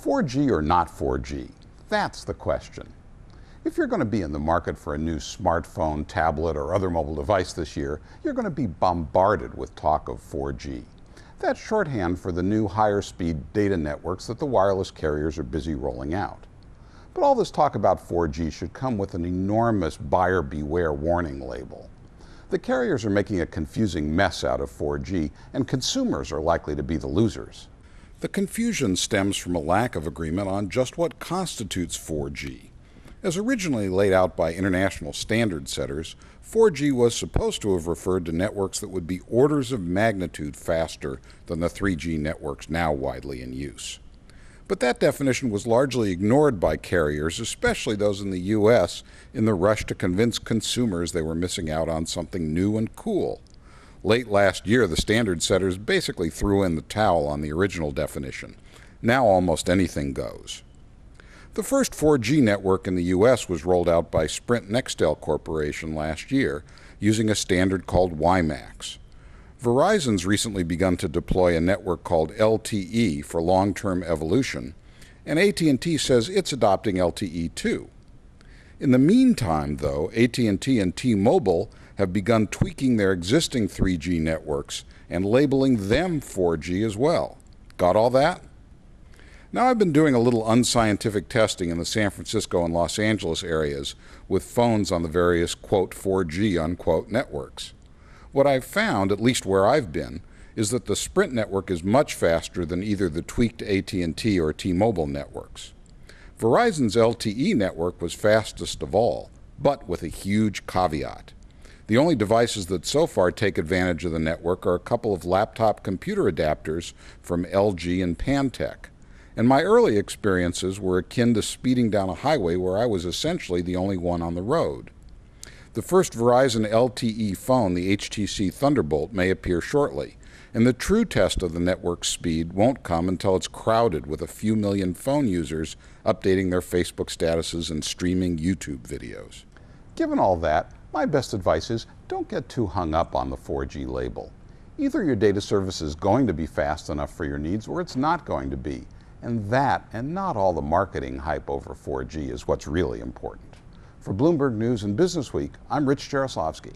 4G or not 4G? That's the question. If you're going to be in the market for a new smartphone, tablet, or other mobile device this year, you're going to be bombarded with talk of 4G. That's shorthand for the new higher speed data networks that the wireless carriers are busy rolling out. But all this talk about 4G should come with an enormous buyer beware warning label. The carriers are making a confusing mess out of 4G, and consumers are likely to be the losers. The confusion stems from a lack of agreement on just what constitutes 4G. As originally laid out by international standard setters, 4G was supposed to have referred to networks that would be orders of magnitude faster than the 3G networks now widely in use. But that definition was largely ignored by carriers, especially those in the U.S., in the rush to convince consumers they were missing out on something new and cool. Late last year, the standard setters basically threw in the towel on the original definition. Now almost anything goes. The first 4G network in the U.S. was rolled out by Sprint Nextel Corporation last year, using a standard called WiMAX. Verizon's recently begun to deploy a network called LTE for long-term evolution, and AT&T says it's adopting LTE too. In the meantime, though, AT&T and T-Mobile have begun tweaking their existing 3G networks and labeling them 4G as well. Got all that? Now, I've been doing a little unscientific testing in the San Francisco and Los Angeles areas with phones on the various, quote, 4G, unquote, networks. What I've found, at least where I've been, is that the Sprint network is much faster than either the tweaked AT&T or T-Mobile networks. Verizon's LTE network was fastest of all, but with a huge caveat. The only devices that so far take advantage of the network are a couple of laptop computer adapters from LG and Pantech. And my early experiences were akin to speeding down a highway where I was essentially the only one on the road. The first Verizon LTE phone, the HTC Thunderbolt, may appear shortly, and the true test of the network's speed won't come until it's crowded with a few million phone users updating their Facebook statuses and streaming YouTube videos. Given all that, my best advice is don't get too hung up on the 4G label. Either your data service is going to be fast enough for your needs or it's not going to be. And that, and not all the marketing hype over 4G, is what's really important. For Bloomberg News and Business Week, I'm Rich Jaroslovsky.